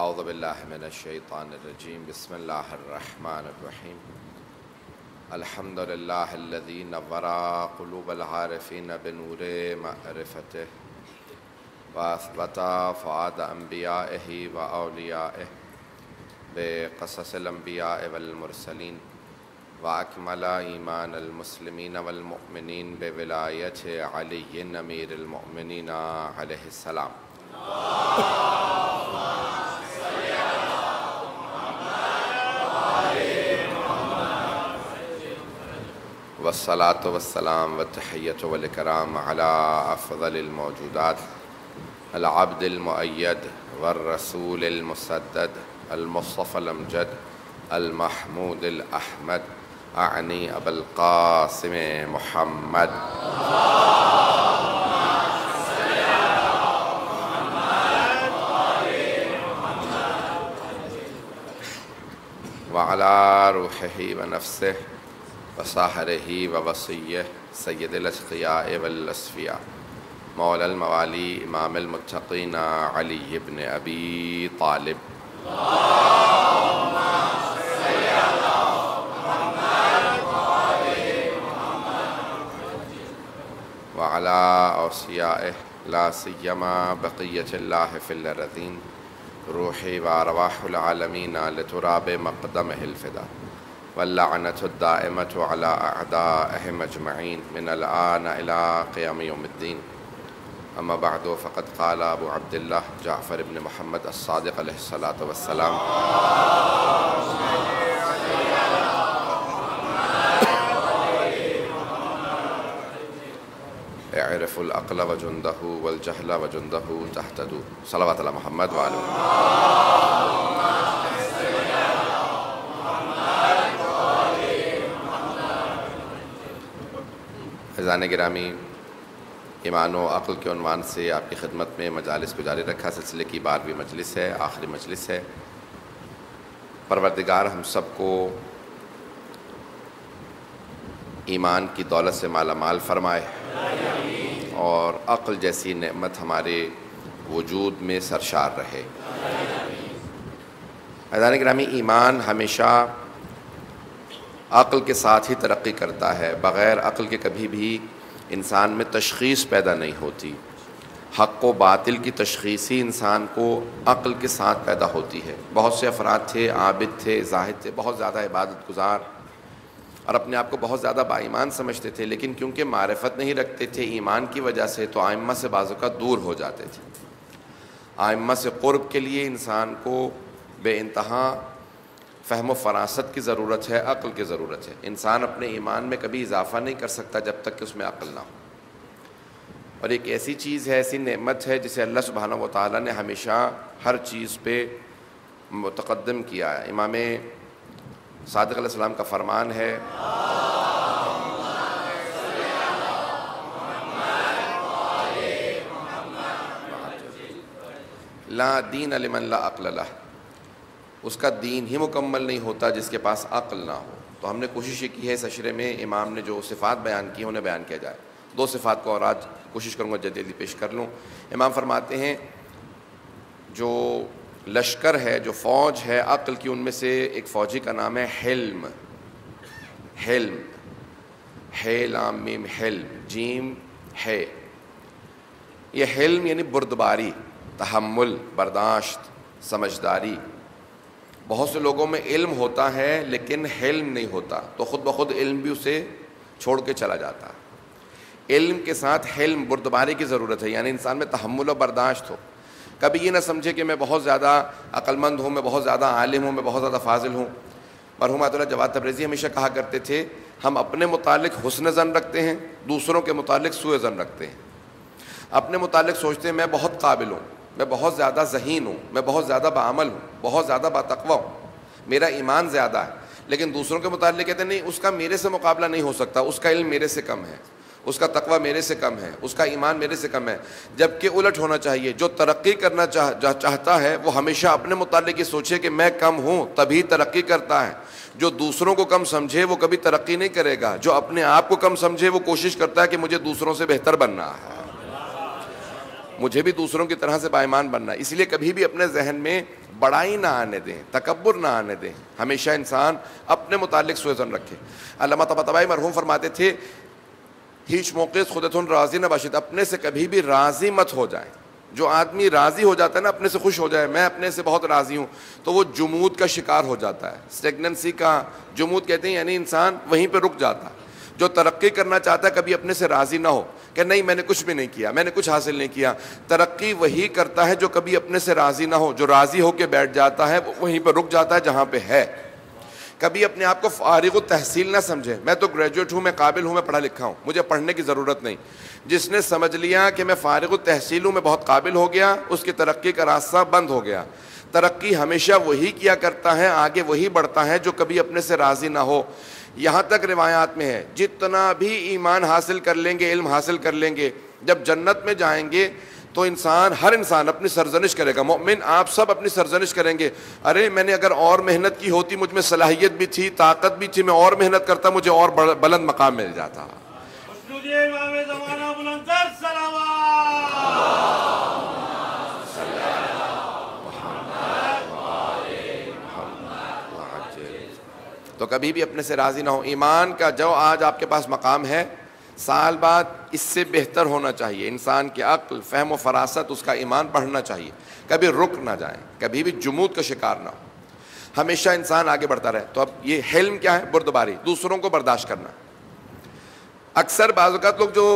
اعوذ باللہ من الشیطان الرجیم بسم اللہ الرحمن الرحیم الحمد للہ الذی نور قلوب العارفین بنور معرفتہ واثبت فؤاد انبیائہ واولیائہ بقصص الانبیاء والمرسلین واکمل ایمان المسلمین والمؤمنین بولایت علی امیر المؤمنین علیہ السلام والصلاة والسلام والتحیۃ والاکرام علی افضل الموجودات العبد المؤید والرسول المسدد المصطفى الامجد المحمود الاحمد اعنی ابا القاسم محمد وعلى روحه ونفسه وصاحره ووصيه سید الاشقیاء والاصفیاء مولا الموالی امام المتقین علی بن ابی طالب وعلى اوصیائه لا سیما بقیت اللہ فی الارضین روحی وارواح العالمین لتراب مقدمہ الفدا واللعنة الدائمة على أعدائهم أجمعين من الآن إلى قيام يوم الدين أما بعد فقد قال أبو عبد الله جعفر بن محمد الصادق عليه الصلاة والسلام اعرف العقل وجنده والجهل وجنده تهتدوا صلوات على محمد وعلى عزیزان گرامی، ایمان و عقل کے عنوان سے آپ کی خدمت میں مجالس کو جاری رکھا سلسلے کی 12ویں مجلس ہے، آخری مجلس ہے۔ پروردگار ہم سب کو ایمان کی دولت سے مالا مال فرمائے اور عقل جیسی نعمت ہمارے وجود میں سرشار رہے۔ عزیزان گرامی، ایمان ہمیشہ عقل کے ساتھ ہی ترقی کرتا ہے، بغیر عقل کے کبھی بھی انسان میں تشخیص پیدا نہیں ہوتی۔ حق و باطل کی تشخیص ہی انسان کو عقل کے ساتھ پیدا ہوتی ہے۔ بہت سے افراد تھے، عابد تھے، زاہد تھے، بہت زیادہ عبادت گزار اور اپنے آپ کو بہت زیادہ با ایمان سمجھتے تھے، لیکن کیونکہ معرفت نہیں رکھتے تھے ایمان کی وجہ سے تو ائمہ سے بعض اوقات دور ہو جاتے تھے۔ ائمہ سے قرب کے لیے انسان کو بے انتہا فہم و فراست کی ضرورت ہے، عقل کی ضرورت ہے۔ انسان اپنے ایمان میں کبھی اضافہ نہیں کر سکتا جب تک کہ اس میں عقل نہ ہو، اور ایک ایسی چیز ہے، ایسی نعمت ہے جسے اللہ سبحانہ و تعالیٰ نے ہمیشہ ہر چیز پہ متقدم کیا ہے۔ امام صادق علیہ السلام کا فرمان ہے لا دین لمن لا عقل لہ، اس کا دین ہی مکمل نہیں ہوتا جس کے پاس عقل نہ ہو۔ تو ہم نے کوشش یہ کی ہے اس اشرے میں امام نے جو صفات بیان کی انہیں بیان کیا جائے۔ 2 صفات کو اور آج کوشش کروں گا جلدی پیش کر لوں۔ امام فرماتے ہیں جو لشکر ہے، جو فوج ہے عقل کی، ان میں سے ایک فوجی کا نام ہے حلم۔ حلم، ہے لام میم حلم، جیم ہے۔ یہ حلم یعنی بردباری، تحمل، برداشت، سمجھداری۔ بہت سے لوگوں میں علم ہوتا ہے لیکن حلم نہیں ہوتا، تو خود بخود علم بھی اسے چھوڑ کے چلا جاتا ہے۔ علم کے ساتھ حلم، بردباری کی ضرورت ہے، یعنی انسان میں تحمل و برداشت ہو۔ کبھی یہ نہ سمجھے کہ میں بہت زیادہ عقل مند ہوں، میں بہت زیادہ عالم ہوں، میں بہت زیادہ فاضل ہوں۔ مرحوم آیت اللہ جواد تبریزی ہمیشہ کہا کرتے تھے ہم اپنے متعلق حسن ظن رکھتے ہیں، دوسروں کے متعلق سوء ظن رکھتے ہیں۔ اپنے متعلق سوچتے ہیں میں بہت قابل ہوں، میں بہت زیادہ ذہین ہوں، میں بہت زیادہ بعمل ہوں، بہت زیادہ باتقویٰ ہوں، میرا ایمان زیادہ ہے۔ لیکن دوسروں کے متعلق کہتے ہیں نہیں، اس کا میرے سے مقابلہ نہیں ہو سکتا، اس کا علم میرے سے کم ہے، اس کا تقویٰ میرے سے کم ہے، اس کا ایمان میرے سے کم ہے۔ جبکہ الٹ ہونا چاہیے، جو ترقی کرنا چاہتا ہے وہ ہمیشہ اپنے متعلق یہ سوچے کہ میں کم ہوں تبھی ترقی کرتا ہے۔ جو دوسروں کو کم سمجھے وہ کبھی ترقی نہیں کرے گا، جو اپنے آپ کو کم سمجھے وہ کوشش کرتا ہے کہ مجھے دوسروں سے بہتر بننا ہے۔ مجھے بھی دوسروں کی طرح سے باایمان بننا ہے. اس لیے کبھی بھی اپنے ذہن میں بڑائی نہ آنے دیں, تکبر نہ آنے دیں. ہمیشہ انسان اپنے متعلق سوء ظن رکھے. علامہ طباطبائی مرحوم فرماتے تھے ہیچ موقع خودتون راضی نہ باشد, اپنے سے کبھی بھی راضی مت ہو جائیں. جو آدمی راضی ہو جاتا ہے نا, اپنے سے خوش ہو جائے, میں اپنے سے بہت راضی ہوں, تو وہ جمود کا شکار ہو جاتا ہے. اسٹیگننسی کا جمود کہتے ہیں, یعنی انسان وہیں پہ رک جاتا ہے. جو ترقی کرنا چاہتا ہے کبھی اپنے سے راضی نہ ہو کہ نہیں میں نے کچھ بھی نہیں کیا, میں نے کچھ حاصل نہیں کیا. ترقی وہی کرتا ہے جو کبھی اپنے سے راضی نہ ہو. جو راضی ہو کے بیٹھ جاتا ہے وہ وہیں پہ رک جاتا ہے جہاں پہ ہے. کبھی اپنے آپ کو فارغ التحصیل نہ سمجھے, میں تو گریجویٹ ہوں, میں قابل ہوں, میں پڑھا لکھا ہوں, مجھے پڑھنے کی ضرورت نہیں. جس نے سمجھ لیا کہ میں فارغ التحصیل ہوں, میں بہت قابل ہو گیا, اس کی ترقی کا راستہ بند ہو گیا. ترقی ہمیشہ وہی کیا کرتا ہے, آگے وہی بڑھتا ہے جو کبھی اپنے سے راضی نہ ہو. یہاں تک روایات میں ہے جتنا بھی ایمان حاصل کر لیں گے, علم حاصل کر لیں گے, جب جنت میں جائیں گے تو ہر انسان اپنی سرزنش کرے گا. مومن آپ سب اپنی سرزنش کریں گے, ارے میں نے اگر اور محنت کی ہوتی, مجھ میں صلاحیت بھی تھی, طاقت بھی تھی, میں اور محنت کرتا, مجھے اور بلند مقام مل جاتا. تو کبھی بھی اپنے سے راضی نہ ہو. ایمان کا جو آج آپ کے پاس مقام ہے, سال بعد اس سے بہتر ہونا چاہیے. انسان کی عقل, فہم و فراست, اس کا ایمان بڑھنا چاہیے. کبھی رک نہ جائیں, کبھی بھی جمود کا شکار نہ ہو, ہمیشہ انسان آگے بڑھتا رہے. تو اب یہ حلم کیا ہے؟ بردباری, دوسروں کو برداشت کرنا. اکثر بعض اوقات لوگ جو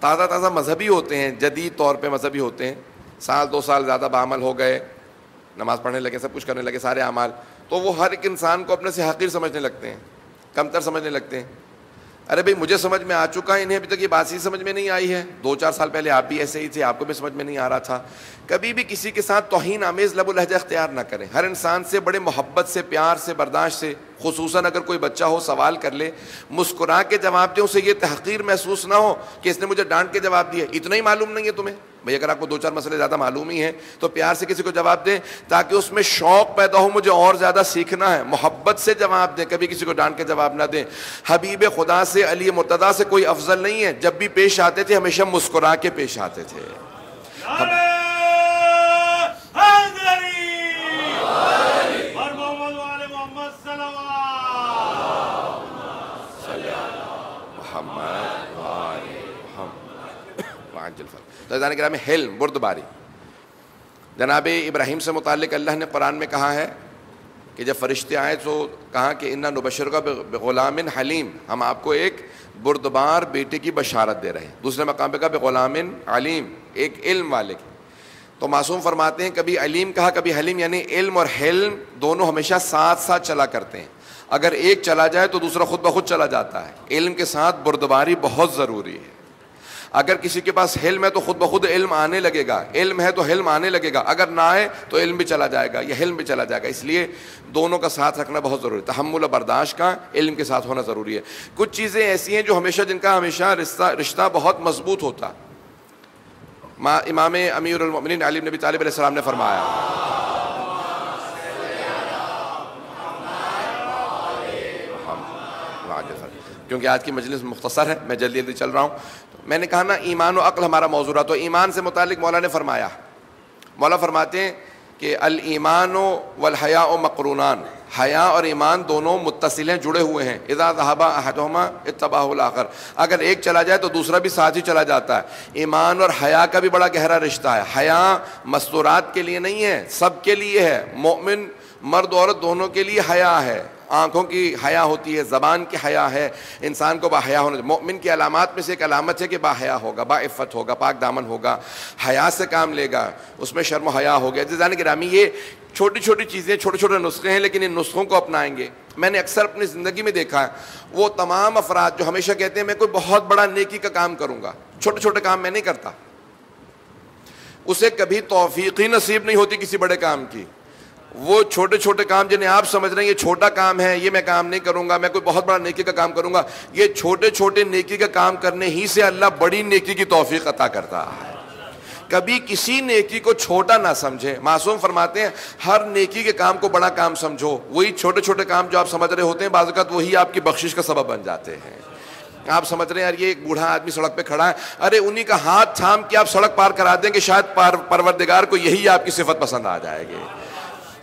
تازہ مذہبی ہوتے ہیں, جدید طور پہ مذہبی ہوتے ہیں, 1-2 سال زیادہ بعمل ہو گئے, نماز پڑھنے لگے, سب کچھ کرنے لگے, سارے اعمال, تو وہ ہر ایک انسان کو اپنے سے حقیر سمجھنے لگتے ہیں, کمتر سمجھنے لگتے ہیں. ارے بھئی مجھے سمجھ میں آ چکا ہے, انہیں ابھی تک یہ بات ہی سمجھ میں نہیں آئی ہے. 2-4 سال پہلے آپ بھی ایسے ہی تھے, آپ کو بھی سمجھ میں نہیں آ رہا تھا. کبھی بھی کسی کے ساتھ توہین آمیز لب و لہجہ اختیار نہ کریں. ہر انسان سے بڑے محبت سے, پیار سے, برداشت سے, خصوصاً اگر کوئی بچہ ہو سوال کر لے, مسکرا کے جواب دیں. اسے یہ تحقیر محسوس نہ ہو کہ اس نے مجھے ڈانٹ کے جواب دیا, اتنا ہی معلوم نہیں ہے تمہیں. بھئی اگر آپ کو 2-4 مسئلے زیادہ معلوم ہی ہیں تو پیار سے کسی کو جواب دیں, تاکہ اس میں شوق پیدا ہو, مجھے اور زیادہ سیکھنا ہے. محبت سے جواب دیں, کبھی کسی کو ڈانٹ کے جواب نہ دیں. حبیب خدا سے, علی مرتضیٰ سے کوئی افضل نہیں ہے. جب بھی پیش آتے تھے ہمیشہ مسکرا کے پیش آتے تھے. تو جانے کے میں حلم, بردباری. جناب ابراہیم سے متعلق اللہ نے قرآن میں کہا ہے کہ جب فرشتے آئے تو کہا کہ انا نبشرک بغلام حلیم, ہم آپ کو ایک بردبار بیٹے کی بشارت دے رہے ہیں. دوسرے مقام پہ کہا بغلام علیم, ایک علم والے کی. تو معصوم فرماتے ہیں کبھی علیم کہا کبھی حلیم, یعنی علم اور حلم دونوں ہمیشہ ساتھ ساتھ چلا کرتے ہیں. اگر ایک چلا جائے تو دوسرا خود بخود چلا جاتا ہے. علم کے ساتھ بردباری بہت ضروری ہے. اگر کسی کے پاس حلم ہے تو خود بخود علم آنے لگے گا, علم ہے تو حلم آنے لگے گا. اگر نہ آئے تو علم بھی چلا جائے گا, یہ حلم بھی چلا جائے گا. اس لیے دونوں کا ساتھ رکھنا بہت ضروری ہے. تحمل و برداشت کا علم کے ساتھ ہونا ضروری ہے. کچھ چیزیں ایسی ہیں جو جن کا ہمیشہ رشتہ بہت مضبوط ہوتا. امام امیر المؤمنین علی بن ابی طالب علیہ السلام نے فرمایا, کیونکہ آج کی مجلس مختصر ہے, میں جلدی چل رہا ہوں. میں نے کہا نا ایمان و عقل ہمارا موضوع رہا, تو ایمان سے متعلق مولا نے فرمایا, مولا فرماتے ہیں کہ الایمان والحیاء مقرونان, حیا اور ایمان دونوں متصل ہیں, جڑے ہوئے ہیں. اذا ذهب احدهما اتبعه الاخر, اگر ایک چلا جائے تو دوسرا بھی ساتھ ہی چلا جاتا ہے. ایمان اور حیا کا بھی بڑا گہرا رشتہ ہے. حیا مستورات کے لیے نہیں ہے, سب کے لیے ہے. مومن مرد عورت دونوں کے لیے حیا ہے. آنکھوں کی حیا ہوتی ہے, زبان کی حیا ہے, انسان کو با حیا ہونا. مومن کی علامات میں سے ایک علامت ہے کہ با حیا ہوگا, با عفت ہوگا, پاک دامن ہوگا, حیا سے کام لے گا, اس میں شرم و حیا ہو گیا. عزیزان گرامی, یہ چھوٹی چھوٹی چیزیں, چھوٹے چھوٹے نسخے ہیں, لیکن ان نسخوں کو اپنائیں گے. میں نے اکثر اپنی زندگی میں دیکھا ہے وہ تمام افراد جو ہمیشہ کہتے ہیں میں کوئی بہت بڑا نیکی کا کام کروں گا, چھوٹے چھوٹے کام میں نہیں کرتا, اسے کبھی توفیق ہی نصیب نہیں ہوتی کسی بڑے کام کی. وہ چھوٹے چھوٹے کام جنہیں آپ سمجھ رہے ہیں یہ چھوٹا کام ہے, یہ میں کام نہیں کروں گا, میں کوئی بہت بڑا نیکی کا کام کروں گا, یہ چھوٹے چھوٹے نیکی کا کام کرنے ہی سے اللہ بڑی نیکی کی توفیق عطا کرتا ہے. کبھی کسی نیکی کو چھوٹا نہ سمجھیں. معصوم فرماتے ہیں ہر نیکی کے کام کو بڑا کام سمجھو. وہی چھوٹے چھوٹے کام جو آپ سمجھ رہے ہوتے ہیں بعض اوقات وہی آپ کی بخشش کا سبب بن جاتے ہیں. آپ سمجھ رہے ہیں یار یہ ایک بوڑھا آدمی سڑک پہ کھڑا ہے، ارے انہی کا ہاتھ تھام کے آپ سڑک پار کرا دیں کہ شاید پروردگار کو یہی آپ کی صفت پسند آ جائے گی.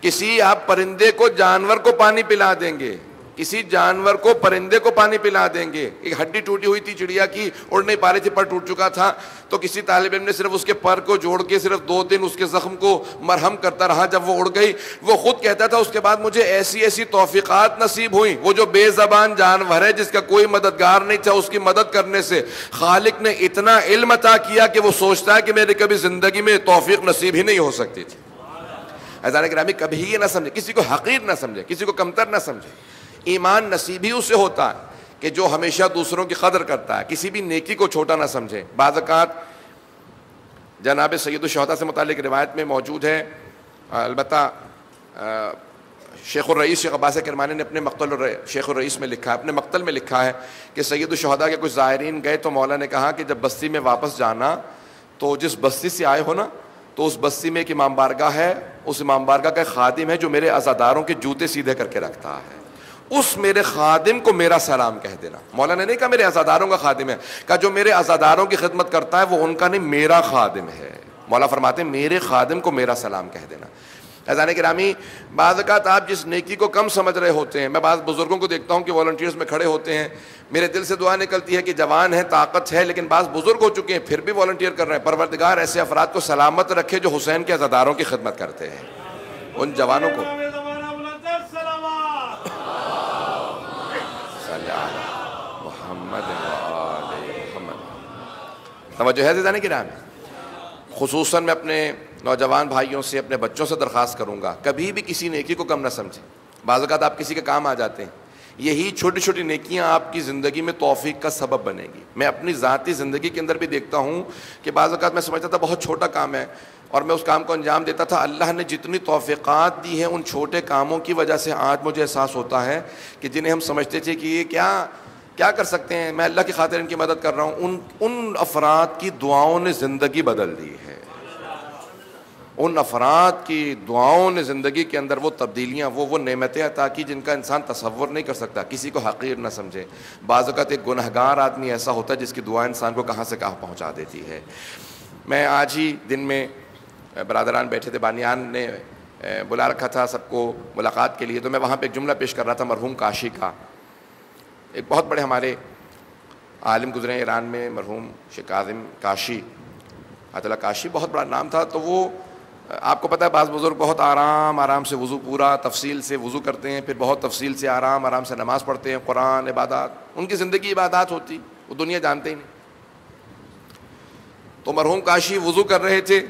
کسی آپ پرندے کو جانور کو پانی پلا دیں گے، کسی جانور کو پرندے کو پانی پلا دیں گے. ایک ہڈی ٹوٹی ہوئی تھی چڑیا کی، اڑ نہیں پا رہی تھی، پر ٹوٹ چکا تھا، تو کسی طالب علم نے صرف اس کے پر کو جوڑ کے صرف 2 دن اس کے زخم کو مرہم کرتا رہا. جب وہ اڑ گئی، وہ خود کہتا تھا اس کے بعد مجھے ایسی ایسی توفیقات نصیب ہوئیں. وہ جو بے زبان جانور ہے جس کا کوئی مددگار نہیں تھا، اس کی مدد کرنے سے خالق نے اتنا علم عطا کیا کہ وہ سوچتا ہے کہ میرے کبھی زندگی میں توفیق نصیب ہی نہیں ہو سکتی تھی. عزیزان گرامی، کبھی یہ نہ سمجھے، کسی کو حقیر نہ سمجھے، کسی کو کمتر نہ سمجھے. ایمان نصیب ہی اسے ہوتا ہے کہ جو ہمیشہ دوسروں کی قدر کرتا ہے، کسی بھی نیکی کو چھوٹا نہ سمجھے. بعض اوقات جناب سید الشہداء سے متعلق روایت میں موجود ہے، البتہ شیخ الرئیس شیخ عباس کرمانی نے اپنے مقتل شیخ الرئیس میں لکھا ہے، اپنے مقتل میں لکھا ہے کہ سید الشہداء کے کچھ زائرین گئے تو مولا نے کہا کہ جب بستی میں واپس جانا تو جس بستی سے آئے ہو نا، تو اس بستی میں ایک امام بارگاہ ہے، اس امام بارگاہ کا ایک خادم ہے جو میرے عزاداروں کے جوتے سیدھے کر کے رکھتا ہے، اس میرے خادم کو میرا سلام کہہ دینا. مولا نے نہیں کہا میرے عزاداروں کا خادم ہے، کہا جو میرے عزاداروں کی خدمت کرتا ہے وہ ان کا نہیں، میرا خادم ہے. مولا فرماتے ہیں میرے خادم کو میرا سلام کہہ دینا. عزیزان گرامی، بعض اوقات آپ جس نیکی کو کم سمجھ رہے ہوتے ہیں، میں بعض بزرگوں کو دیکھتا ہوں کہ والنٹیئرز میں کھڑے ہوتے ہیں، میرے دل سے دعا نکلتی ہے کہ جوان ہیں، طاقت ہے، لیکن بعض بزرگ ہو چکے ہیں پھر بھی والنٹیئر کر رہے ہیں. پروردگار ایسے افراد کو سلامت رکھے جو حسین کے عزاداروں کی خدمت کرتے ہیں. ان جوانوں کو توجہ ہے عزیزان کرام. خصوصاً میں اپنے نوجوان بھائیوں سے، اپنے بچوں سے درخواست کروں گا کبھی بھی کسی نیکی کو کم نہ سمجھیں. بعض اوقات آپ کسی کے کام آ جاتے ہیں، یہی چھوٹی چھوٹی نیکیاں آپ کی زندگی میں توفیق کا سبب بنے گی. میں اپنی ذاتی زندگی کے اندر بھی دیکھتا ہوں کہ بعض اوقات میں سمجھتا تھا بہت چھوٹا کام ہے اور میں اس کام کو انجام دیتا تھا. اللہ نے جتنی توفیقات دی ہیں ان چھوٹے کاموں کی وجہ سے آج مجھے احساس ہوتا ہے کہ جنہیں ہم سمجھتے تھے کہ یہ کیا کر سکتے ہیں، میں اللہ کی خاطر ان کی مدد کر رہا ہوں، ان افراد کی دعاؤں نے زندگی بدل دی ہے. ان افراد کی دعاؤں نے زندگی کے اندر وہ تبدیلیاں، وہ نعمتیں عطا کی جن کا انسان تصور نہیں کر سکتا. کسی کو حقیر نہ سمجھے. بعض اوقات ایک گنہگار آدمی ایسا ہوتا ہے جس کی دعا انسان کو کہاں سے کہاں پہنچا دیتی ہے. میں آج ہی دن میں برادران بیٹھے تھے، بانیان نے بلا رکھا تھا سب کو ملاقات کے لیے، تو میں وہاں پہ ایک جملہ پیش کر رہا تھا مرحوم کاشی کا. ایک بہت بڑے ہمارے عالم گزرے ایران میں، مرحوم شیخ کاظم کاشی، آیت اللہ کاشی، بہت بڑا نام تھا. تو وہ آپ کو پتہ ہے بعض بزرگ بہت آرام سے وضو، پورا تفصیل سے وضو کرتے ہیں، پھر بہت تفصیل سے آرام سے نماز پڑھتے ہیں، قرآن، عبادات، ان کی زندگی عبادات ہوتی، وہ دنیا جانتے ہی نہیں. تو مرحوم کاشی وضو کر رہے تھے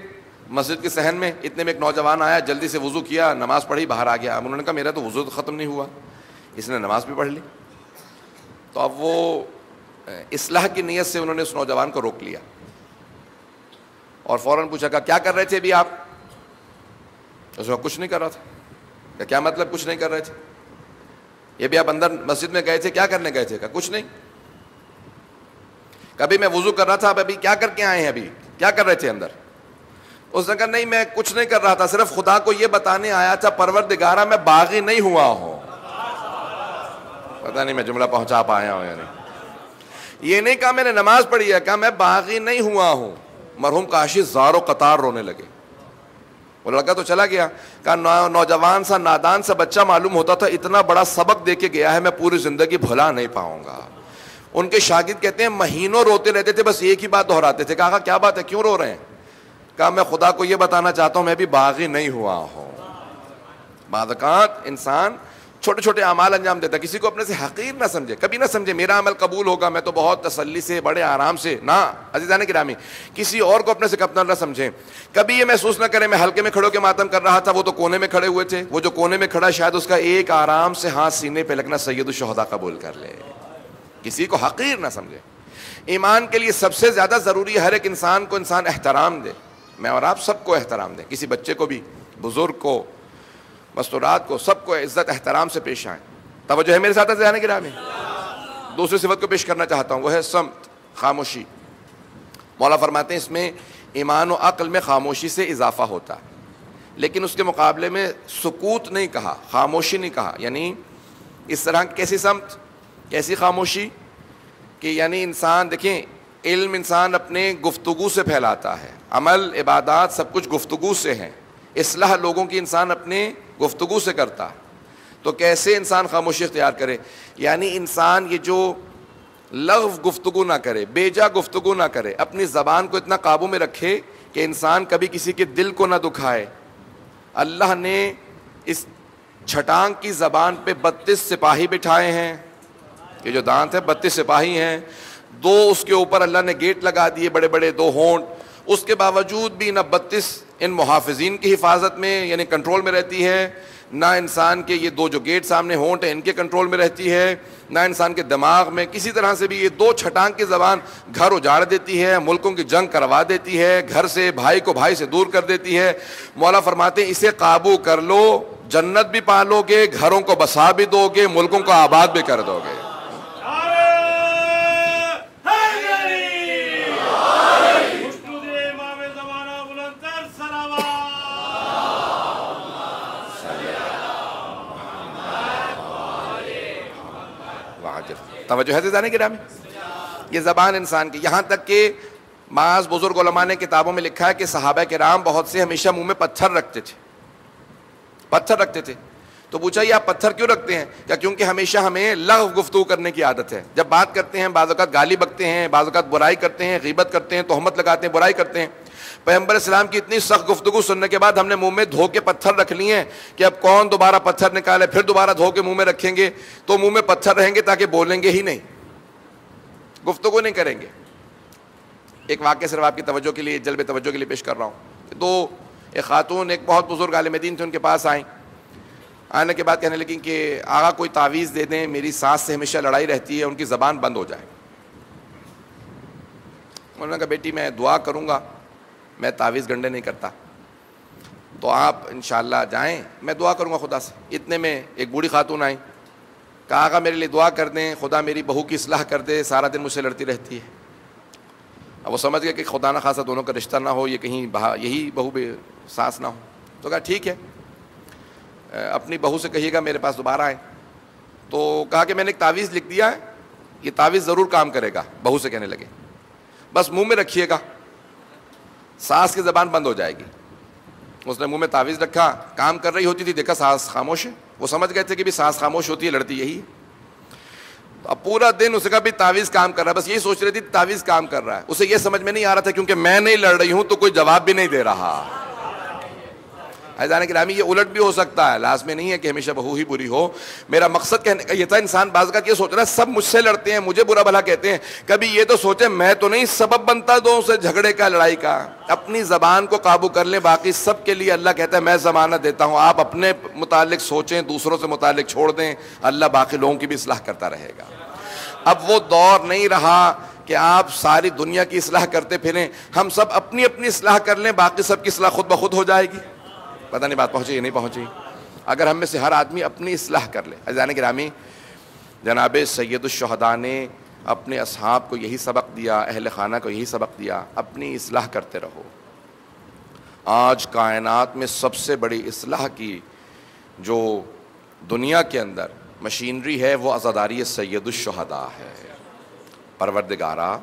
مسجد کے صحن میں، اتنے میں ایک نوجوان آیا، جلدی سے وضو کیا، نماز پڑھی، باہر آ گیا. اب انہوں نے کہا میرا تو وضو ختم نہیں ہوا، اس نے نماز بھی پڑھ لی. تو اب وہ اصلاح کی نیت سے انہوں نے اس نوجوان کو روک لیا اور فوراً پوچھا کہ کیا کر رہے تھے ابھی آپ؟ اس میں کچھ نہیں کر رہا تھا. کیا مطلب کچھ نہیں کر رہے تھے؟ یہ بھی آپ اندر مسجد میں گئے تھے، کیا کرنے گئے تھے؟ کہ کچھ نہیں. کبھی میں وضو کر رہا تھا، ابھی کیا کر کے آئے ہیں، ابھی کیا کر رہے تھے اندر؟ اس نے کہا نہیں میں کچھ نہیں کر رہا تھا، صرف خدا کو یہ بتانے آیا تھا پروردگارا میں باغی نہیں ہوا ہوں. پتہ نہیں میں جملہ پہنچا پایا ہوں یا نہیں. یہ نہیں کہا میں نے نماز پڑھی ہے، کہا میں باغی نہیں ہوا ہوں. مرحوم کاشی زار و قطار رونے لگے. وہ لڑکا تو چلا گیا. کہا نوجوان سا نادان سا بچہ معلوم ہوتا تھا، اتنا بڑا سبق دے کے گیا ہے، میں پوری زندگی بھلا نہیں پاؤں گا. ان کے شاگرد کہتے ہیں مہینوں روتے رہتے تھے، بس ایک ہی بات دہراتے تھے. کہا کیا بات ہے، کیوں رو رہے ہیں؟ کہا میں خدا کو یہ بتانا چاہتا ہوں میں بھی باغی نہیں ہوا ہوں. بعض اوقات انسان چھوٹے چھوٹے اعمال انجام دیتا ہے. کسی کو اپنے سے حقیر نہ سمجھے، کبھی نہ سمجھے میرا عمل قبول ہوگا، میں تو بہت تسلی سے بڑے آرام سے نہ. عزیزان گرامی، کسی اور کو اپنے سے کمتر نہ سمجھیں. کبھی یہ محسوس نہ کریں میں ہلکے میں کھڑے ہو کے ماتم کر رہا تھا، وہ تو کونے میں کھڑے ہوئے تھے. وہ جو کونے میں کھڑا شاید اس کا ایک آرام سے ہاتھ سینے پہ لگنا سید الشہداء قبول کر لے. کسی کو حقیر نہ سمجھے. ایمان کے لیے سب سے زیادہ ضروری ہے ہر ایک انسان کو انسان احترام دے. میں اور آپ سب کو احترام دیں، کسی بچے کو بھی، بزرگ کو، مستورات کو، سب کو عزت احترام سے پیش آئیں. توجہ ہے میرے ساتھ عزیزان گرامی؟ دوسری صفت کو پیش کرنا چاہتا ہوں، وہ ہے صمت، خاموشی. مولا فرماتے ہیں اس میں ایمان و عقل میں خاموشی سے اضافہ ہوتا ہے، لیکن اس کے مقابلے میں سکوت نہیں کہا، خاموشی نہیں کہا. یعنی اس طرح کیسی صمت، کیسی خاموشی کہ یعنی انسان دیکھیں علم انسان اپنے گفتگو سے پھیلاتا ہے، عمل عبادات سب کچھ گفتگو سے ہیں، اصلاح لوگوں کی انسان اپنے گفتگو سے کرتا ہے، تو کیسے انسان خاموشی اختیار کرے؟ یعنی انسان یہ جو لغو گفتگو نہ کرے، بیجا گفتگو نہ کرے، اپنی زبان کو اتنا قابو میں رکھے کہ انسان کبھی کسی کے دل کو نہ دکھائے۔ اللہ نے اس چھٹانگ کی زبان پہ 32 سپاہی بٹھائے ہیں، یہ جو دانت ہے 32 سپاہی ہیں، 2 اس کے اوپر اللہ نے گیٹ لگا دیے بڑے بڑے 2 ہونٹ، اس کے باوجود بھی نہ 32 ان محافظین کی حفاظت میں یعنی کنٹرول میں رہتی ہے، نہ انسان کے یہ 2 جو گیٹ سامنے ہونٹ ہیں ان کے کنٹرول میں رہتی ہے، نہ انسان کے دماغ میں، کسی طرح سے بھی یہ 2 چھٹانگ کی زبان گھر اجاڑ دیتی ہے، ملکوں کی جنگ کروا دیتی ہے، گھر سے بھائی کو بھائی سے دور کر دیتی ہے۔ مولا فرماتے ہیں اسے قابو کر لو، جنت بھی پالو گے، گھروں کو بسا بھی دو گے، ملکوں کو آباد بھی کر دو گے۔ توجہ ہے زانے گرامی، یہ زبان انسان کی، یہاں تک کہ بعض بزرگ علماء نے کتابوں میں لکھا ہے کہ صحابہ کرام بہت سے ہمیشہ منہ میں پتھر رکھتے تھے، تو پوچھا یہ آپ پتھر کیوں رکھتے ہیں؟ کیا کیونکہ ہمیشہ ہمیں لغو گفتگو کرنے کی عادت ہے، جب بات کرتے ہیں بعض اوقات گالی بکتے ہیں، بعض اوقات برائی کرتے ہیں، غیبت کرتے ہیں، تہمت لگاتے ہیں، برائی کرتے ہیں۔ پیغمبر اسلام کی اتنی سخت گفتگو سننے کے بعد ہم نے منہ میں دھو کے پتھر رکھ لیے ہیں کہ اب کون دوبارہ پتھر نکالے، پھر دوبارہ دھو کے منہ میں رکھیں گے تو منہ میں پتھر رہیں گے تاکہ بولیں گے ہی نہیں، گفتگو نہیں کریں گے۔ ایک واقعہ صرف آپ کی توجہ کے لیے، جلب توجہ کے لیے پیش کر رہا ہوں۔ ایک خاتون ایک بہت بزرگ عالم دین تھے، ان کے پاس آئیں، آنے کے بعد کہنے لگیں کہ آقا کوئی تعویذ دے دیں، میری ساس سے ہمیشہ لڑائی رہتی ہے، ان کی زبان بند ہو جائے۔ انہوں نے کہا بیٹی میں دعا کروں گا، میں تعویذ گنڈے نہیں کرتا، تو آپ انشاءاللہ جائیں، میں دعا کروں گا خدا سے۔ اتنے میں ایک بوڑھی خاتون آئیں، کہا آقا میرے لیے دعا کر دیں، خدا میری بہو کی اصلاح کر دے، سارا دن مجھ سے لڑتی رہتی ہے۔ اب وہ سمجھ گئے کہ خدا نہ خاصا دونوں کا رشتہ نہ ہو، یہ کہیں یہی بہو بے ساس نہ ہو، تو کہا ٹھیک ہے اپنی بہو سے کہیے گا میرے پاس دوبارہ آئے۔ تو کہا کہ میں نے ایک تعویذ لکھ دیا ہے، یہ تعویذ ضرور کام کرے گا۔ بہو سے کہنے لگے بس منہ میں رکھیے گا، ساس کی زبان بند ہو جائے گی۔ اس نے منہ میں تعویذ رکھا، کام کر رہی ہوتی تھی، دیکھا ساس خاموش ہے، وہ سمجھ گئے تھے کہ بھی ساس خاموش ہوتی ہے، لڑتی یہی ہے۔ اب پورا دن اسے کہا بھی تعویذ کام کر رہا ہے، بس یہی سوچ رہی تھی تعویذ کام کر رہا ہے، اسے یہ سمجھ میں نہیں آ رہا تھا کیونکہ میں نہیں لڑ رہی ہوں تو کوئی جواب بھی نہیں دے رہا۔ عزیزان گرامی یہ الٹ بھی ہو سکتا ہے، لازم نہیں ہے کہ ہمیشہ بہو ہی بری ہو۔ میرا مقصد کہنے کا یہ تھا، انسان بعض اوقات یہ سوچ رہا ہے سب مجھ سے لڑتے ہیں، مجھے برا بھلا کہتے ہیں، کبھی یہ تو سوچے میں تو نہیں سبب بنتا دو سے جھگڑے کا، لڑائی کا۔ اپنی زبان کو قابو کر لیں، باقی سب کے لیے اللہ کہتا ہے میں ضمانت دیتا ہوں، آپ اپنے متعلق سوچیں، دوسروں سے متعلق چھوڑ دیں، اللہ باقی لوگوں کی بھی اصلاح کرتا رہے گا۔ اب وہ دور نہیں رہا کہ آپ ساری دنیا کی اصلاح کرتے پھریں، ہم سب اپنی اپنی اصلاح کر لیں، باقی سب کی اصلاح خود بخود ہو جائے گی۔ پتہ نہیں بات پہنچی یا نہیں پہنچی؟ اگر ہم میں سے ہر آدمی اپنی اصلاح کر لے۔ عزیزان گرامی، جناب سید الشہداء نے اپنے اصحاب کو یہی سبق دیا، اہل خانہ کو یہی سبق دیا، اپنی اصلاح کرتے رہو۔ آج کائنات میں سب سے بڑی اصلاح کی جو دنیا کے اندر مشینری ہے وہ عزاداری سید الشہداء ہے۔ پروردگارا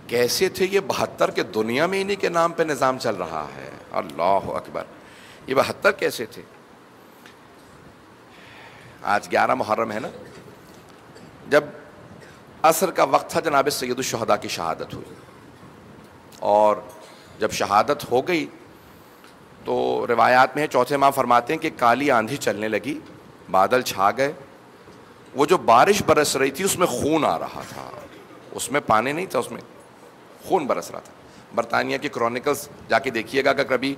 کیسے تھے یہ 72 کہ دنیا میں انہی کے نام پہ نظام چل رہا ہے؟ اللہ اکبر، یہ 72 کیسے تھے؟ آج 11 محرم ہے نا، جب عصر کا وقت تھا جناب سید الشہداء کی شہادت ہوئی، اور جب شہادت ہو گئی تو روایات میں ہے، چوتھے امام فرماتے ہیں کہ کالی آندھی چلنے لگی، بادل چھا گئے، وہ جو بارش برس رہی تھی اس میں خون آ رہا تھا، اس میں پانی نہیں تھا، اس میں خون برس رہا تھا۔ برطانیہ کی کرونیکلز جا کے دیکھیے گا، اگر کبھی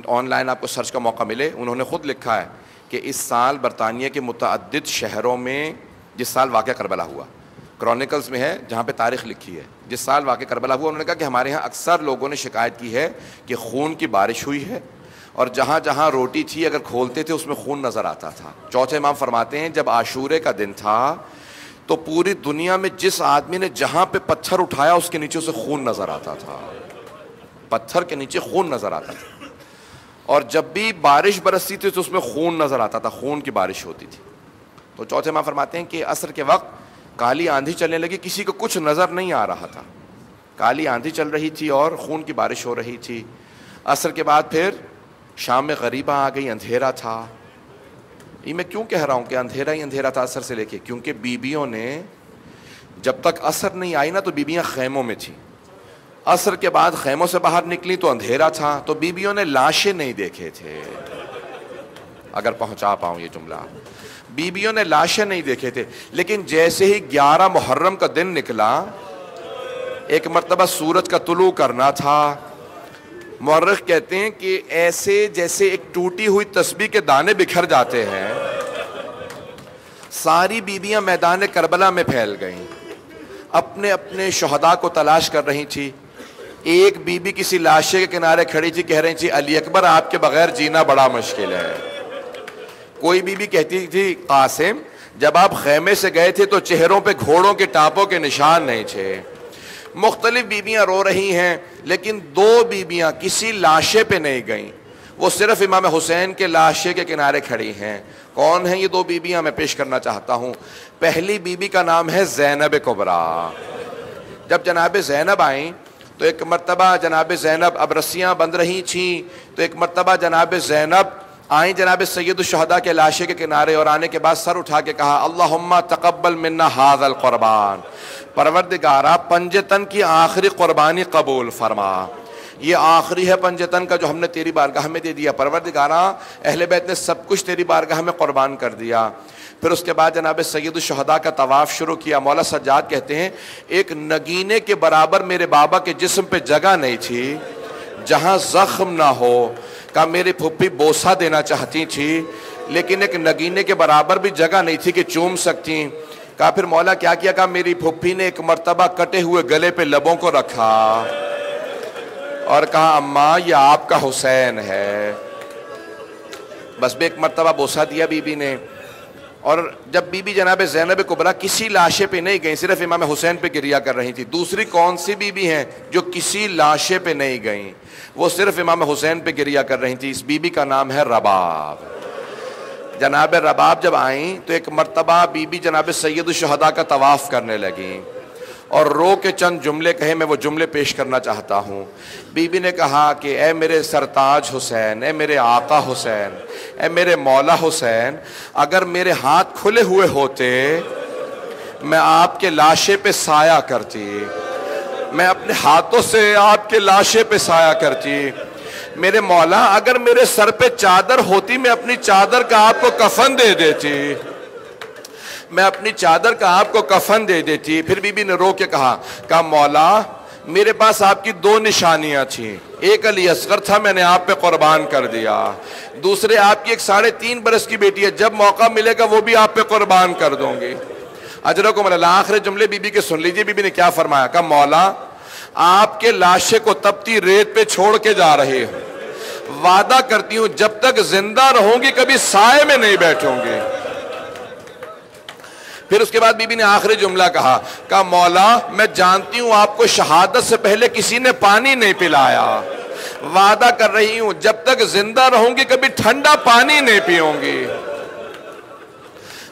آن لائن آپ کو سرچ کا موقع ملے، انہوں نے خود لکھا ہے کہ اس سال برطانیہ کے متعدد شہروں میں، جس سال واقعہ کربلا ہوا، کرونیکلز میں ہے جہاں پہ تاریخ لکھی ہے، جس سال واقعہ کربلا ہوا، انہوں نے کہا کہ ہمارے ہاں اکثر لوگوں نے شکایت کی ہے کہ خون کی بارش ہوئی ہے، اور جہاں جہاں روٹی تھی اگر کھولتے تھے اس میں خون نظر آتا تھا۔ چوتھے امام فرماتے ہیں جب عاشورے کا دن تھا تو پوری دنیا میں جس آدمی نے جہاں پہ پتھر اٹھایا اس کے نیچے اسے خون نظر آتا تھا، پتھر کے نیچے خون نظر آتا تھا، اور جب بھی بارش برستی تھی تو اس میں خون نظر آتا تھا، خون کی بارش ہوتی تھی۔ تو چوتھے امام فرماتے ہیں کہ عصر کے وقت کالی آندھی چلنے لگی, کسی کو کچھ نظر نہیں آ رہا تھا. کالی آندھی چل رہی تھی اور خون کی بارش ہو رہی تھی. عصر کے بعد پھر شام میں غریبہ آ گئی, اندھیرا تھا. یہ میں کیوں کہہ رہا ہوں کہ اندھیرا ہی اندھیرا تھا عصر سے لے کے؟ کیونکہ بیبیوں نے جب تک عصر نہیں آئی نا تو بیبیاں خیموں میں تھیں. عصر کے بعد خیموں سے باہر نکلی تو اندھیرا تھا, تو بیبیوں نے لاشیں نہیں دیکھے تھے. اگر پہنچا پاؤں یہ جملہ, بیبیوں نے لاشیں نہیں دیکھے تھے. لیکن جیسے ہی 11 محرم کا دن نکلا, ایک مرتبہ سورج کا طلوع کرنا تھا, مورخ کہتے ہیں کہ ایسے جیسے ایک ٹوٹی ہوئی تسبیح کے دانے بکھر جاتے ہیں, ساری بیبیاں میدان کربلا میں پھیل گئیں, اپنے اپنے شہداء کو تلاش کر رہی تھی. ایک بیوی کسی لاشے کے کنارے کھڑی تھی, کہہ رہی تھی علی اکبر آپ کے بغیر جینا بڑا مشکل ہے. کوئی بیوی کہتی تھی قاسم جب آپ خیمے سے گئے تھے تو چہروں پہ گھوڑوں کے ٹاپوں کے نشان نہیں تھے. مختلف بیویاں رو رہی ہیں, لیکن 2 بیویاں کسی لاشے پہ نہیں گئیں, وہ صرف امام حسین کے لاشے کے کنارے کھڑی ہیں. کون ہیں یہ 2 بیویاں؟ میں پیش کرنا چاہتا ہوں. پہلی بیوی کا نام ہے زینب کبریٰ. جب جناب زینب آئیں تو ایک مرتبہ جناب زینب, اب رسیاں بند رہی تھیں, تو ایک مرتبہ جناب زینب آئیں جناب سید الشہداء کے لاشے کے کنارے, اور آنے کے بعد سر اٹھا کے کہا اللہم تقبل منا ھذا القربان, پروردگارا پنجتن کی آخری قربانی قبول فرما. یہ آخری ہے پنجتن کا جو ہم نے تیری بارگاہ میں دے دیا. پروردگارا اہل بیت نے سب کچھ تیری بارگاہ میں قربان کر دیا. پھر اس کے بعد جناب سید الشہداء کا طواف شروع کیا. مولا سجاد کہتے ہیں ایک نگینے کے برابر میرے بابا کے جسم پہ جگہ نہیں تھی جہاں زخم نہ ہو. کہا میری پھپھی بوسہ دینا چاہتی تھی, لیکن ایک نگینے کے برابر بھی جگہ نہیں تھی کہ چوم سکتی. کہا پھر مولا کیا کیا؟ کہا میری پھپھی نے ایک مرتبہ کٹے ہوئے گلے پہ لبوں کو رکھا اور کہا اماں یہ آپ کا حسین ہے. بس بھی ایک مرتبہ بوسہ دیا بیوی نے. اور جب بیوی جناب زینب کبریٰ کسی لاشے پہ نہیں گئیں, صرف امام حسین پہ گریہ کر رہی تھی. دوسری کون سی بیوی ہیں جو کسی لاشے پہ نہیں گئیں؟ وہ صرف امام حسین پہ گریہ کر رہی تھی. اس بیوی کا نام ہے رباب. جناب رباب جب آئیں تو ایک مرتبہ بیوی جناب سید الشہداء کا طواف کرنے لگیں اور رو کے چند جملے کہے, میں وہ جملے پیش کرنا چاہتا ہوں. بیوی نے کہا کہ اے میرے سرتاج حسین, اے میرے آقا حسین, اے میرے مولا حسین, اگر میرے ہاتھ کھلے ہوئے ہوتے میں آپ کے لاشے پہ سایہ کرتی, میں اپنے ہاتھوں سے آپ کے لاشے پہ سایہ کرتی. میرے مولا اگر میرے سر پہ چادر ہوتی میں اپنی چادر کا آپ کو کفن دے دیتی, میں اپنی چادر کا آپ کو کفن دے دیتی. پھر بی بی نے رو کے کہا مولا میرے پاس آپ کی 2 نشانیاں تھیں, ایک علی اصغر تھا میں نے آپ پہ قربان کر دیا, دوسرے آپ کی ایک 3.5 برس کی بیٹی ہے, جب موقع ملے گا وہ بھی آپ پہ قربان کر دوں گی. اجرکم اللہ. آخر جملے بی بی کے سن لیجئے. بی بی نے کیا فرمایا؟ کہا مولا آپ کے لاشے کو تپتی ریت پہ چھوڑ کے جا رہے ہوں, وعدہ کرتی ہوں جب تک زندہ رہوں گی کبھی سائے میں نہیں بیٹھوں گی. پھر اس کے بعد بی بی نے آخری جملہ کہا مولا میں جانتی ہوں آپ کو شہادت سے پہلے کسی نے پانی نہیں پلایا, وعدہ کر رہی ہوں جب تک زندہ رہوں گی کبھی ٹھنڈا پانی نہیں پیوں گی.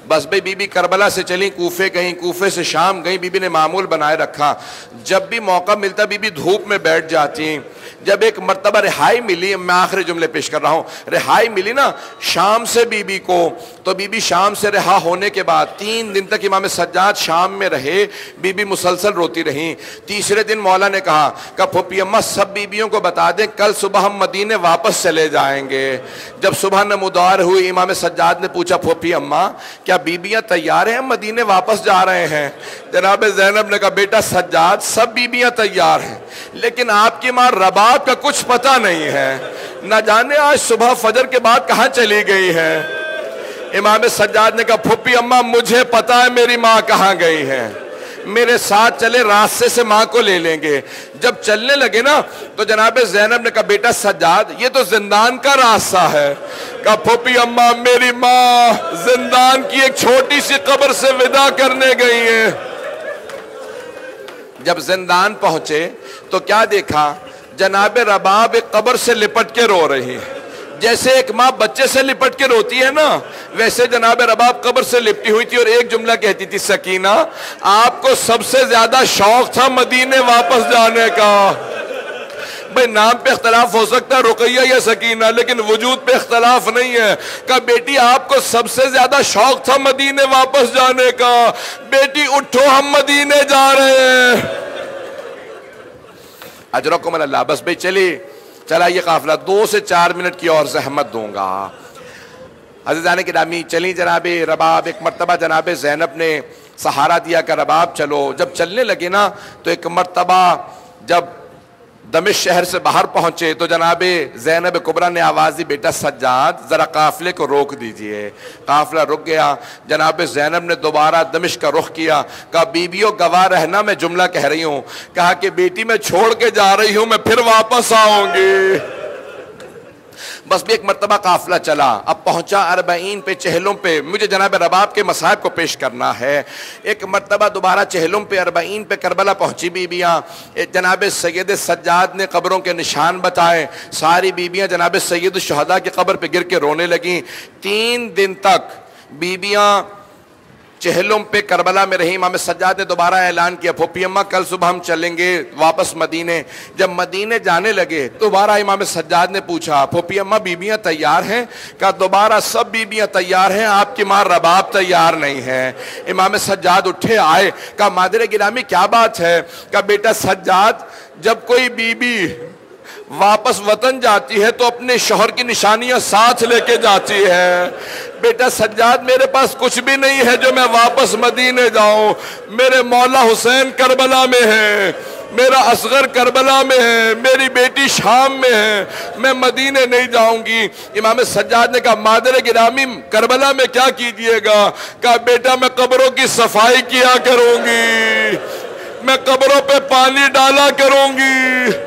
بس بھئی بی بی کربلا سے چلیں کوفے گئیں, کوفے سے شام گئیں. بی بی نے معمول بنائے رکھا, جب بھی موقع ملتا بی بی دھوپ میں بیٹھ جاتی. جب ایک مرتبہ رہائی ملی, میں آخری جملے پیش کر رہا ہوں, رہائی ملی نا شام سے بی بی کو, تو بی بی شام سے رہا ہونے کے بعد 3 دن تک امام سجاد شام میں رہے. بی بی مسلسل روتی رہیں. تیسرے دن مولا نے کہا پھوپھی اماں سب بیبیوں کو بتا دیں کل صبح ہم مدینے واپس چلے جائیں گے. جب صبح نمودار ہوئی امام سجاد نے پوچھا پھوپھی اماں کیا بیبیاں تیار ہیں, ہم مدینے واپس جا رہے ہیں؟ جناب زینب نے کہا بیٹا سجاد سب بیبیاں تیار ہیں, لیکن آپ کی ماں رباب کا کچھ پتہ نہیں ہے, نہ جانے آج صبح فجر کے بعد کہاں چلی گئی ہے. امام سجاد نے کہا پھوپھی اماں مجھے پتہ ہے میری ماں کہاں گئی ہے, میرے ساتھ چلے راستے سے ماں کو لے لیں گے. جب چلنے لگے نا تو جناب زینب نے کہا بیٹا سجاد یہ تو زندان کا راستہ ہے. کہا پھوپھی اماں میری ماں زندان کی ایک چھوٹی سی قبر سے ودا کرنے گئی ہے. جب زندان پہنچے تو کیا دیکھا, جناب رباب ایک قبر سے لپٹ کے رو رہی ہے. جیسے ایک ماں بچے سے لپٹ کے روتی ہے نا، ویسے جناب رباب قبر سے لپٹی ہوئی تھی اور ایک جملہ کہتی تھی، سکینہ آپ کو سب سے زیادہ شوق تھا مدینے واپس جانے کا۔ بھئی نام پہ اختلاف ہو سکتا ہے رقیہ یا سکینہ، لیکن وجود پہ اختلاف نہیں ہے۔ کہا بیٹی آپ کو سب سے زیادہ شوق تھا مدینے واپس جانے کا، بیٹی اٹھو ہم مدینے جا رہے ہیں۔ اجرکم اللہ، بس بھئی چلا یہ قافلہ 2 سے 4 منٹ کی اور زحمت دوں گا۔ عزیزان گرامی چلیں جناب رباب، ایک مرتبہ جناب زینب نے سہارا دیا کہ رباب چلو۔ جب چلنے لگے نا تو ایک مرتبہ جب دمشق شہر سے باہر پہنچے تو جناب زینب کبریٰ نے آواز دی، بیٹا سجاد ذرا قافلے کو روک دیجئے۔ قافلہ رک گیا، جناب زینب نے دوبارہ دمشق کا رخ کیا، کہا بیبیوں گواہ رہنا میں جملہ کہہ رہی ہوں، کہا کہ بیٹی میں چھوڑ کے جا رہی ہوں، میں پھر واپس آؤں گی۔ بس بھی ایک مرتبہ قافلہ چلا، اب پہنچا 40 پہ چہلم پہ، مجھے جناب رباب کے مصائب کو پیش کرنا ہے۔ ایک مرتبہ دوبارہ چہلم پہ 40 پہ کربلا پہنچی بیبیاں، جناب سید سجاد نے قبروں کے نشان بتائے، ساری بیبیاں جناب سید الشہداء کی قبر پہ گر کے رونے لگیں۔ 3 دن تک بیبیاں چہلم پہ کربلا میں رہی۔ امام سجاد نے دوبارہ اعلان کیا، پھوپھی اماں کل صبح ہم چلیں گے واپس مدینے۔ جب مدینے جانے لگے دوبارہ امام سجاد نے پوچھا، پھوپھی اماں بیبیاں تیار ہیں؟ کہا دوبارہ سب بیبیاں تیار ہیں، آپ کی ماں رباب تیار نہیں ہے۔ امام سجاد اٹھے آئے، کہا مادر گرامی کیا بات ہے؟ کہا بیٹا سجاد، جب کوئی بیوی واپس وطن جاتی ہے تو اپنے شوہر کی نشانیاں ساتھ لے کے جاتی ہے۔ بیٹا سجاد میرے پاس کچھ بھی نہیں ہے جو میں واپس مدینے جاؤں، میرے مولا حسین کربلا میں ہے، میرا اصغر کربلا میں ہے، میری بیٹی شام میں ہے، میں مدینے نہیں جاؤں گی۔ امام سجاد نے کہا مادر گرامی کربلا میں کیا کیجئے گا؟ کہا بیٹا میں قبروں کی صفائی کیا کروں گی، میں قبروں پہ پانی ڈالا کروں گی،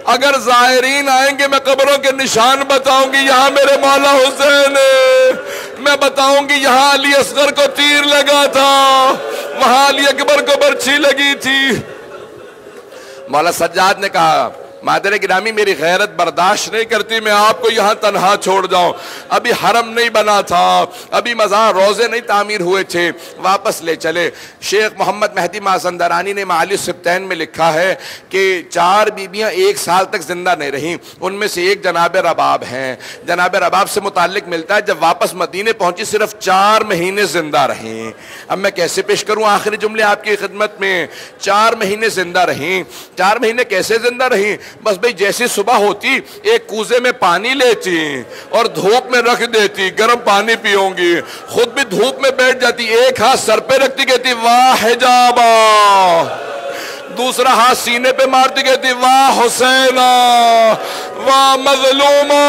اگر زائرین آئیں گے میں قبروں کے نشان بتاؤں گی، یہاں میرے مولا حسین ہے، میں بتاؤں گی یہاں علی اصغر کو تیر لگا تھا، وہاں علی اکبر کو برچھی لگی تھی۔ مولا سجاد نے کہا مادر گرامی میری غیرت برداشت نہیں کرتی میں آپ کو یہاں تنہا چھوڑ جاؤں، ابھی حرم نہیں بنا تھا، ابھی مزار روزے نہیں تعمیر ہوئے تھے، واپس لے چلے۔ شیخ محمد مہدی مازندرانی نے معالی السبتین میں لکھا ہے کہ 4 بیبیاں 1 سال تک زندہ نہیں رہیں، ان میں سے ایک جناب رباب ہیں۔ جناب رباب سے متعلق ملتا ہے جب واپس مدینے پہنچی صرف 4 مہینے زندہ رہیں۔ اب میں کیسے پیش کروں آخری جملے آپ کی خدمت میں؟ 4 مہینے زندہ رہیں۔ 4 مہینے کیسے زندہ رہیں؟ بس بھئی جیسی صبح ہوتی ایک کوزے میں پانی لیتی اور دھوپ میں رکھ دیتی، گرم پانی پیوں گی، خود بھی دھوپ میں بیٹھ جاتی، ایک ہاتھ سر پہ رکھتی کہتی واہ حجابا، دوسرا ہاتھ سینے پہ مارتی کہتی واہ حسینہ، واہ مظلومہ،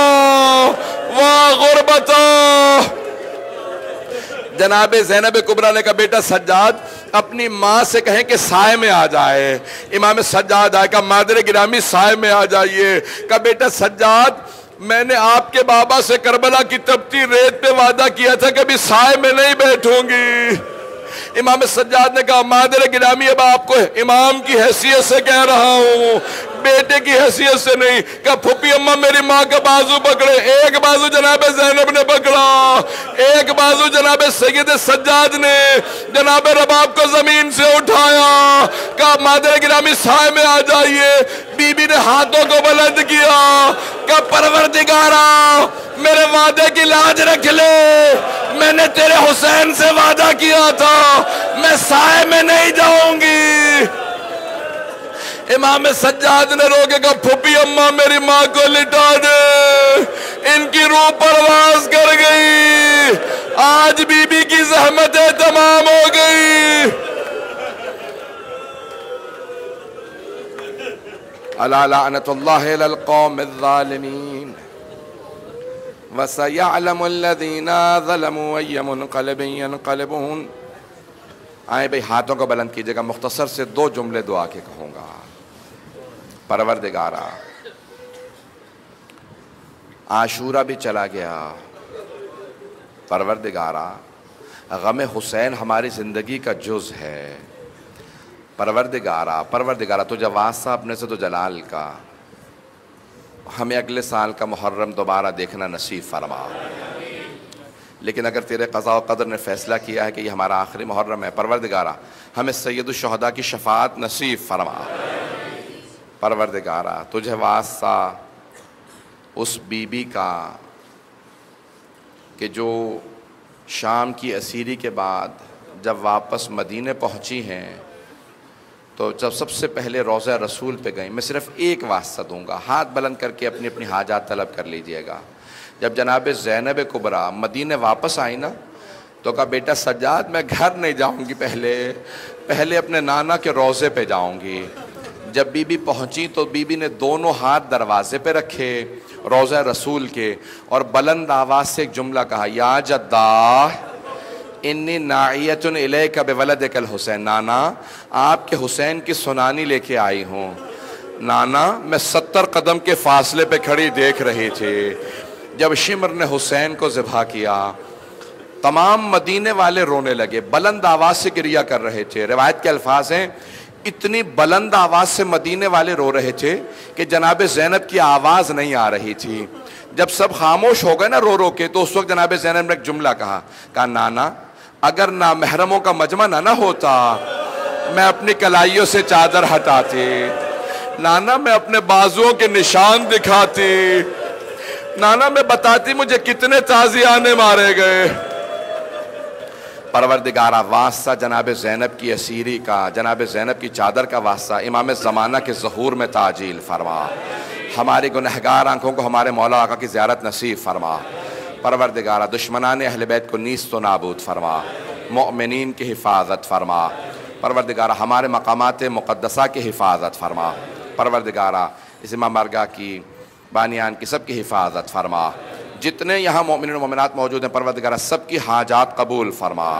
واہ غربتہ۔ جناب زینب کبریٰ نے کہا بیٹا سجاد اپنی ماں سے کہیں کہ سائے میں آ جائے۔ امام سجاد آئے، کہا مادر گرامی سائے میں آ جائیے۔ کہا بیٹا سجاد میں نے آپ کے بابا سے کربلا کی تپتی ریت پہ وعدہ کیا تھا کبھی سائے میں نہیں بیٹھوں گی۔ امام سجاد نے کہا مادر گرامی اب آپ کو امام کی حیثیت سے کہہ رہا ہوں، بیٹے کی حیثیت سے نہیں۔ کہا پھوپھی اماں میری ماں کا بازو پکڑے، ایک بازو جناب زینب نے پکڑا، ایک بازو جناب سید سجاد نے جناب رباب کو زمین سے اٹھایا۔ کہا مادر گرامی سائے میں آ جائیے۔ بی بی نے ہاتھوں کو بلند کیا، کہا پروردگارا میرے وعدے کی لاج رکھ لے، میں نے تیرے حسین سے وعدہ کیا تھا میں سائے میں نہیں جاؤں گی۔ امام سجاد نے رو کے کہا پھوپھی اماں میری ماں کو لٹا دے، ان کی روح پرواز کر گئی، آج بی بی کی زحمتیں تمام ہو گئی۔ الا لعنت اللہ علی القوم الظالمین وَسَيَعْلَمُ الَّذِينَ ظَلَمُوا أَيَّ مُنْقَلِبٍ يَنْقَلِبُونَ۔ آئیں بھئی ہاتھوں کو بلند کیجئے گا، مختصر سے 2 جملے دعا کے کہوں گا۔ پروردگارا عاشورہ بھی چلا گیا، پروردگارا غم حسین ہماری زندگی کا جز ہے، پروردگارا تو جب واسطہ اپنے سے تو جلال کا، ہمیں اگلے سال کا محرم دوبارہ دیکھنا نصیب فرما۔ لیکن اگر تیرے قضاء و قدر نے فیصلہ کیا ہے کہ یہ ہمارا آخری محرم ہے، پروردگارہ ہمیں سید الشہداء کی شفاعت نصیب فرما۔ پروردگارہ تجھے واسطہ اس بی بی کا کہ جو شام کی اسیری کے بعد جب واپس مدینے پہنچی ہیں تو جب سب سے پہلے روضہ رسول پہ گئیں، میں صرف ایک واسطہ دوں گا، ہاتھ بلند کر کے اپنی اپنی حاجات طلب کر لیجئے گا۔ جب جناب زینب کبریٰ مدینے واپس آئی نا تو کہا بیٹا سجاد میں گھر نہیں جاؤں گی، پہلے اپنے نانا کے روضے پہ جاؤں گی۔ جب بی بی پہنچی تو بی بی نے دونوں ہاتھ دروازے پہ رکھے روضہ رسول کے اور بلند آواز سے ایک جملہ کہا، یا جدہ انی ناعیۃ الیک بولدک الحسین، نانا آپ کے حسین کی سنانی لے کے آئی ہوں۔ نانا میں 70 قدم کے فاصلے پہ کھڑی دیکھ رہی تھی جب شمر نے حسین کو ذبح کیا۔ تمام مدینے والے رونے لگے، بلند آواز سے گریہ کر رہے تھے۔ روایت کے الفاظ ہیں اتنی بلند آواز سے مدینے والے رو رہے تھے کہ جناب زینب کی آواز نہیں آ رہی تھی۔ جب سب خاموش ہو گئے نا رو رو کے تو اس وقت جناب زینب نے ایک جملہ کہا نانا اگر نامحرموں کا مجمع نہ ہوتا میں اپنی کلائیوں سے چادر ہٹاتی، نانا میں اپنے بازوؤں کے نشان دکھاتی، نانا میں بتاتی مجھے کتنے تازیانے مارے گئے۔ پروردگارہ واسطہ جناب زینب کی اسیری کا، جناب زینب کی چادر کا واسطہ امام زمانہ کے ظہور میں تعجیل فرما۔ ہماری گنہگار آنکھوں کو ہمارے مولا آقا کی زیارت نصیب فرما۔ پروردگارہ دشمنان اہل بیت کو نیست و نابود فرما، مؤمنین کی حفاظت فرما۔ پروردگارہ ہمارے مقامات مقدسہ کی حفاظت فرما۔ پروردگارہ اس امام بارگاہ کی بانیان کی سب کی حفاظت فرما۔ جتنے یہاں مومنین و مومنات موجود ہیں پروردگارہ سب کی حاجات قبول فرما۔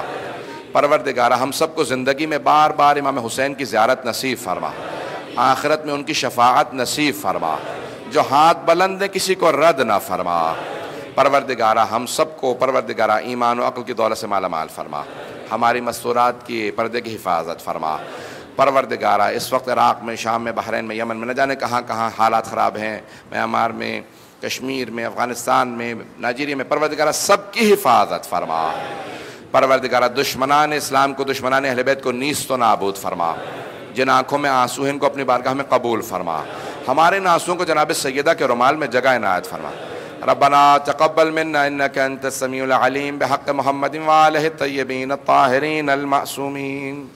پروردگارہ ہم سب کو زندگی میں بار بار امام حسین کی زیارت نصیب فرما، آخرت میں ان کی شفاعت نصیب فرما، جو ہاتھ بلند ہے کسی کو رد نہ فرما۔ پروردگارہ ہم سب کو پروردگارہ ایمان و عقل کی دولت سے مالا مال فرما، ہماری مستورات کی پردے کی حفاظت فرما۔ پروردگارہ اس وقت عراق میں، شام میں، بحرین میں، یمن میں نہ جانے کہاں کہاں حالات خراب ہیں، میانمار میں، کشمیر میں، افغانستان میں، نائجیریا میں، پروردگارہ سب کی حفاظت فرما۔ پروردگارہ دشمنان اسلام کو، دشمنان اہل بیت کو نیست و نابود فرما۔ جن آنکھوں میں آنسو ہیں ان کو اپنی بارگاہ میں قبول فرما، ہمارے ان آنسوؤں کو جناب سیدہ کے رومال میں جگہ عنایت فرما۔ ربنا تقبل منا انك انت السميع العليم بحق محمد وآلہ الطیبین الطاہرین المعصومین۔